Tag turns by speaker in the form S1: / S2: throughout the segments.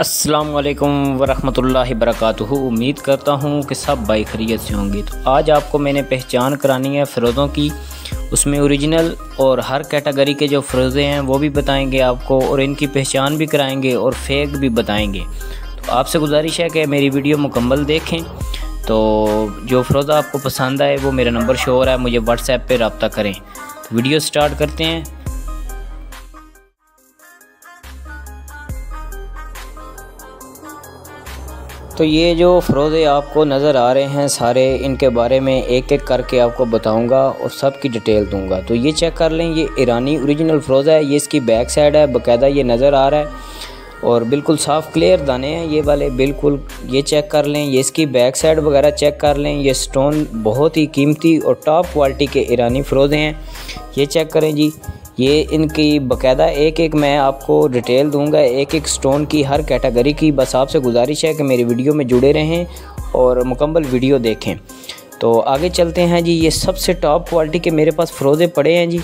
S1: अस्सलाम वालेकुम वरहमतुल्लाहि बरकातुहू। उम्मीद करता हूँ कि सब भाई खैरियत से होंगे। तो आज आपको मैंने पहचान करानी है फ़िरोज़ों की, उसमें ओरिजिनल और हर कैटेगरी के जो फ़िरोज़े हैं वो भी बताएंगे आपको, और इनकी पहचान भी कराएंगे और फेक भी बताएंगे। तो आपसे गुजारिश है कि मेरी वीडियो मुकम्मल देखें। तो जो फ़िरोज़ा आपको पसंद आए वो मेरा नंबर शो हो रहा है, मुझे व्हाट्सएप पर रब्ता करें। तो वीडियो स्टार्ट करते हैं। तो ये जो फ़िरोज़े आपको नज़र आ रहे हैं सारे, इनके बारे में एक एक करके आपको बताऊंगा और सब की डिटेल दूंगा। तो ये चेक कर लें, ये ईरानी ओरिजिनल फ़िरोज़ा है। ये इसकी बैक साइड है, बाकायदा ये नज़र आ रहा है और बिल्कुल साफ़ क्लियर दाने हैं ये वाले, बिल्कुल। ये चेक कर लें, ये इसकी बैक साइड वगैरह चेक कर लें। ये स्टोन बहुत ही कीमती और टॉप क्वालिटी के ईरानी फ़िरोज़े हैं। ये चेक करें जी, ये इनकी बाकायदा एक एक मैं आपको डिटेल दूंगा, एक एक स्टोन की, हर कैटेगरी की। बस आपसे गुजारिश है कि मेरी वीडियो में जुड़े रहें और मुकम्मल वीडियो देखें। तो आगे चलते हैं जी। ये सबसे टॉप क्वालिटी के मेरे पास फ़िरोज़े पड़े हैं जी।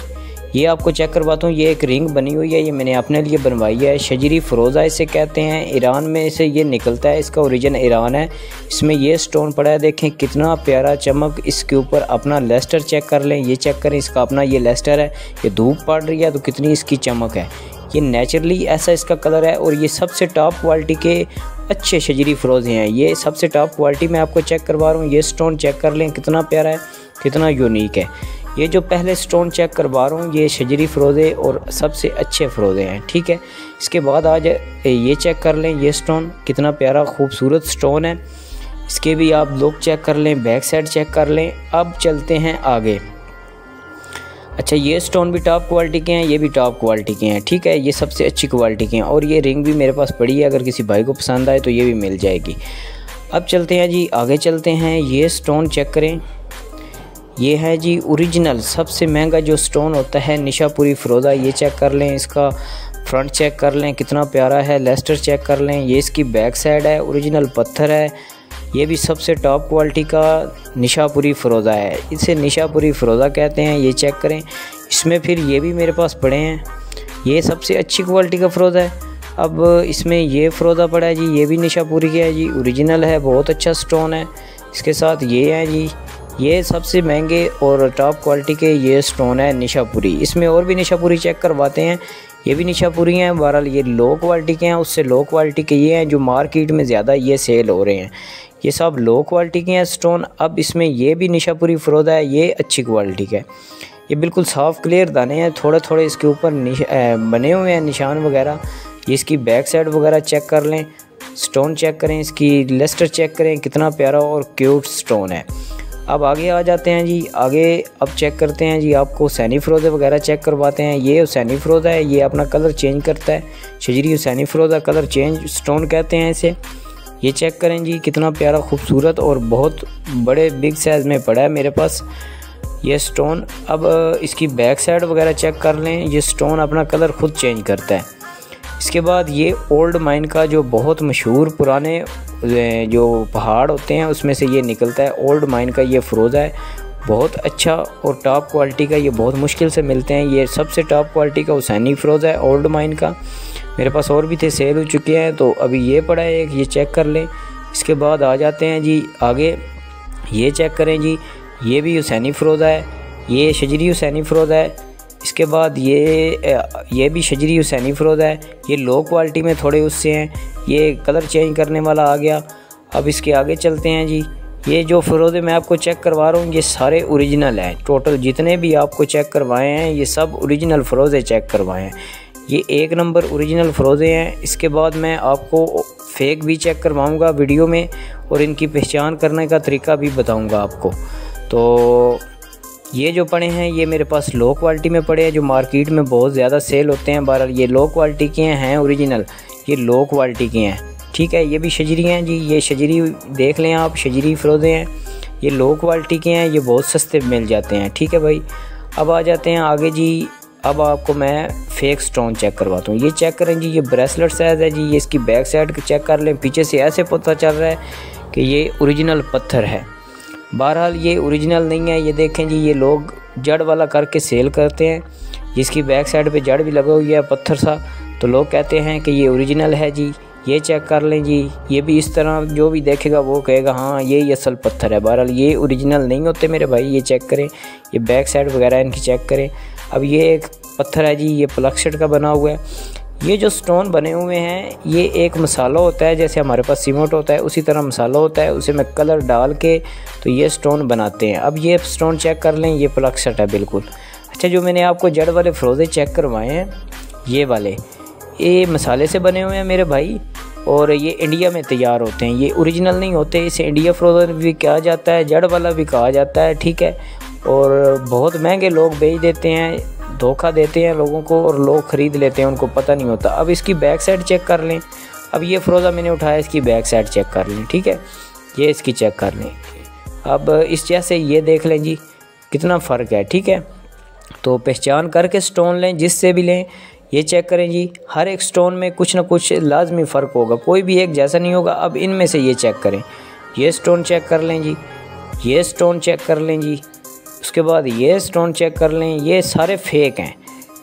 S1: ये आपको चेक करवाता हूँ। ये एक रिंग बनी हुई है, ये मैंने अपने लिए बनवाई है। शजरी फ़िरोज़ा इसे कहते हैं, ईरान में से ये निकलता है, इसका ओरिजिन ईरान है। इसमें ये स्टोन पड़ा है, देखें कितना प्यारा चमक। इसके ऊपर अपना लेस्टर चेक कर लें, ये चेक करें, इसका अपना ये लेस्टर है। ये धूप पड़ रही है तो कितनी इसकी चमक है। ये नेचुरली ऐसा इसका कलर है। और ये सबसे टॉप क्वालिटी के अच्छे शजरी फ़िरोज़े हैं। ये सबसे टॉप क्वालिटी में आपको चेक करवा रहा हूँ। ये स्टोन चेक कर लें, कितना प्यारा है, कितना यूनिक है। ये जो पहले स्टोन चेक करवा रहा हूँ ये शजरी फ़िरोज़े और सबसे अच्छे फ़िरोज़े हैं, ठीक है। इसके बाद आज ये चेक कर लें, ये स्टोन कितना प्यारा खूबसूरत स्टोन है। इसके भी आप लुक चेक कर लें, बैक साइड चेक कर लें। अब चलते हैं आगे। अच्छा, ये स्टोन भी टॉप क्वालिटी के हैं, ये भी टॉप क्वालिटी के हैं, ठीक है। ये सबसे अच्छी क्वालिटी के हैं। और ये रिंग भी मेरे पास पड़ी है, अगर किसी भाई को पसंद आए तो ये भी मिल जाएगी। अब चलते हैं जी, आगे चलते हैं। ये स्टोन चेक करें, ये है जी ओरिजिनल सबसे महंगा जो स्टोन होता है, निशापुरी फ़िरोज़ा। ये चेक कर लें, इसका फ्रंट चेक कर लें, कितना प्यारा है। लेस्टर चेक कर लें, ये इसकी बैक साइड है, ओरिजिनल पत्थर है। ये भी सबसे टॉप क्वालिटी का निशापुरी फ़िरोज़ा है, इसे निशापुरी फ़िरोज़ा कहते हैं। ये चेक करें, इसमें फिर ये भी मेरे पास पड़े हैं। ये सबसे अच्छी क्वालिटी का फ़िरोज़ा है। अब इसमें ये फ़िरोज़ा पड़ा है जी, ये भी निशापुरी का है जी, ओरिजिनल है, बहुत अच्छा स्टोन है। इसके साथ ये है जी, ये सबसे महंगे और टॉप क्वालिटी के ये स्टोन है निशापुरी। इसमें और भी निशापुरी चेक करवाते हैं, ये भी निशापुरी हैं। बहरहाल ये लो क्वालिटी के हैं, उससे लो क्वालिटी के ये हैं जो मार्केट में ज़्यादा ये सेल हो रहे हैं। ये सब लो क्वालिटी के हैं स्टोन। अब इसमें ये भी निशापुरी फ़िरोज़ा है, ये अच्छी क्वालिटी का है। ये बिल्कुल साफ़ क्लियर दाने हैं, थोड़े थोड़े इसके ऊपर बने हुए हैं निशान वगैरह। ये इसकी बैक साइड वगैरह चेक कर लें, स्टोन चेक करें, इसकी लेस्टर चेक करें, कितना प्यारा और क्यूट स्टोन है। अब आगे आ जाते हैं जी। आगे अब चेक करते हैं जी, आपको हुसैनी फ़िरोज़े वगैरह चेक करवाते हैं। ये हुसैनी फ़िरोज़ा है, ये अपना कलर चेंज करता है। शजरी हुसैनी फ़िरोज़ा कलर चेंज स्टोन कहते हैं इसे। ये चेक करें जी, कितना प्यारा खूबसूरत और बहुत बड़े बिग साइज़ में पड़ा है मेरे पास ये स्टोन। अब इसकी बैक साइड वगैरह चेक कर लें, ये स्टोन अपना कलर ख़ुद चेंज करता है। इसके बाद ये ओल्ड माइन का जो बहुत मशहूर पुराने जो पहाड़ होते हैं उसमें से ये निकलता है। ओल्ड माइन का ये फ़िरोज़ा है, बहुत अच्छा और टॉप क्वालिटी का। ये बहुत मुश्किल से मिलते हैं। ये सबसे टॉप क्वालिटी का हुसैनी फ़िरोज़ा है ओल्ड माइन का। मेरे पास और भी थे, सेल हो चुके हैं, तो अभी ये पड़ा है एक, ये चेक कर लें। इसके बाद आ जाते हैं जी आगे। ये चेक करें जी, ये भी हुसैनी फ़िरोज़ा है, ये शजरी हुसैनी फ़िरोज़ा है। इसके बाद ये भी शजरी हुसैनी फ़िरोज़ा है। ये लो क्वालिटी में थोड़े उससे हैं, ये कलर चेंज करने वाला आ गया। अब इसके आगे चलते हैं जी। ये जो फ़िरोज़े मैं आपको चेक करवा रहा हूँ ये सारे ओरिजिनल हैं। टोटल जितने भी आपको चेक करवाए हैं ये सब ओरिजिनल फ़िरोज़े चेक करवाए हैं। ये एक नंबर ओरिजिनल फ़िरोज़े हैं। इसके बाद मैं आपको फेक भी चेक करवाऊँगा वीडियो में और इनकी पहचान करने का तरीका भी बताऊँगा आपको। तो ये जो पड़े हैं ये मेरे पास लो क्वालिटी में पड़े हैं, जो मार्केट में बहुत ज़्यादा सेल होते हैं। बहरहाल ये लो क्वालिटी के हैं ओरिजिनल, ये लो क्वालिटी के हैं, ठीक है। ये भी शजरी हैं जी, ये शजरी देख लें आप, शजरी फ़िरोज़े हैं, ये लो क्वालिटी के हैं, ये बहुत सस्ते मिल जाते हैं, ठीक है भाई। अब आ जाते हैं आगे जी। अब आपको मैं फेक स्टोन चेक करवाता हूँ। ये चेक करें जी, ये ब्रेसलेट साइज़ है जी। ये इसकी बैक साइड चेक कर लें, पीछे से ऐसे पता चल रहा है कि ये ओरिजिनल पत्थर है। बहरहाल ये ओरिजिनल नहीं है। ये देखें जी, ये लोग जड़ वाला करके सेल करते हैं। जिसकी बैक साइड पे जड़ भी लगा हुई है पत्थर सा, तो लोग कहते हैं कि ये ओरिजिनल है जी। ये चेक कर लें जी। ये भी इस तरह जो भी देखेगा वो कहेगा हाँ ये असल पत्थर है। बहरहाल ये ओरिजिनल नहीं होते मेरे भाई, ये चेक करें, ये बैक साइड वगैरह इनकी चेक करें। अब ये एक पत्थर है जी, ये प्लक्सड का बना हुआ है। ये जो स्टोन बने हुए हैं ये एक मसाला होता है, जैसे हमारे पास सीमेंट होता है उसी तरह मसाला होता है, उसे में कलर डाल के तो ये स्टोन बनाते हैं। अब ये स्टोन चेक कर लें, ये प्लक्सड है बिल्कुल। अच्छा, जो मैंने आपको जड़ वाले फ़रोज़े चेक करवाए हैं ये वाले, ये मसाले से बने हुए हैं मेरे भाई, और ये इंडिया में तैयार होते हैं, ये ओरिजिनल नहीं होते। इसे इंडिया फ़रोज़ा भी कहा जाता है, जड़ वाला भी कहा जाता है, ठीक है। और बहुत महंगे लोग बेच देते हैं, धोखा देते हैं लोगों को और लोग ख़रीद लेते हैं, उनको पता नहीं होता। अब इसकी बैक साइड चेक कर लें। अब ये फ़रोज़ा मैंने उठाया, इसकी बैक साइड चेक कर लें, ठीक है, ये इसकी चेक कर लें। अब इस जैसे ये देख लें जी कितना फ़र्क है, ठीक है। तो पहचान करके स्टोन लें, जिससे भी लें ये चेक करें जी, हर एक स्टोन में कुछ ना कुछ लाजमी फ़र्क होगा, कोई भी एक जैसा नहीं होगा। अब इनमें से ये चेक करें, ये स्टोन चेक कर लें जी, ये स्टोन चेक कर लें जी, उसके बाद ये स्टोन चेक कर लें। ये सारे फेक हैं,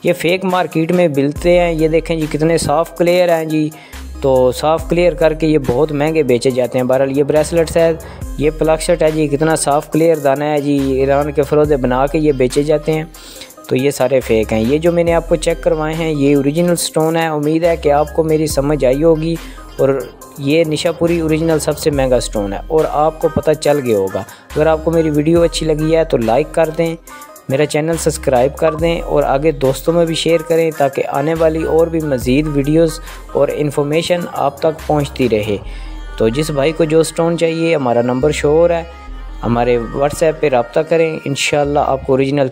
S1: ये फेक मार्केट में मिलते हैं। ये देखें जी कितने साफ़ क्लियर हैं जी, तो साफ़ क्लियर करके ये बहुत महंगे बेचे जाते हैं। बहरहाल ये ब्रेसलेट्स है, ये प्लक्सड है जी, कितना साफ़ क्लियर दाना है जी, ईरान के फ़रोज़े बना के ये बेचे जाते हैं। तो ये सारे फेक हैं। ये जो मैंने आपको चेक करवाए हैं ये ओरिजिनल स्टोन है। उम्मीद है कि आपको मेरी समझ आई होगी, और ये निशापुरी ओरिजिनल सबसे महंगा स्टोन है और आपको पता चल गया होगा। अगर आपको मेरी वीडियो अच्छी लगी है तो लाइक कर दें, मेरा चैनल सब्सक्राइब कर दें और आगे दोस्तों में भी शेयर करें, ताकि आने वाली और भी मज़ीद वीडियोस और इन्फॉर्मेशन आप तक पहुंचती रहे। तो जिस भाई को जो स्टोन चाहिए, हमारा नंबर शो हो रहा है, हमारे व्हाट्सएप पे रब्ता करें, इंशाल्लाह आपको ओरिजिनल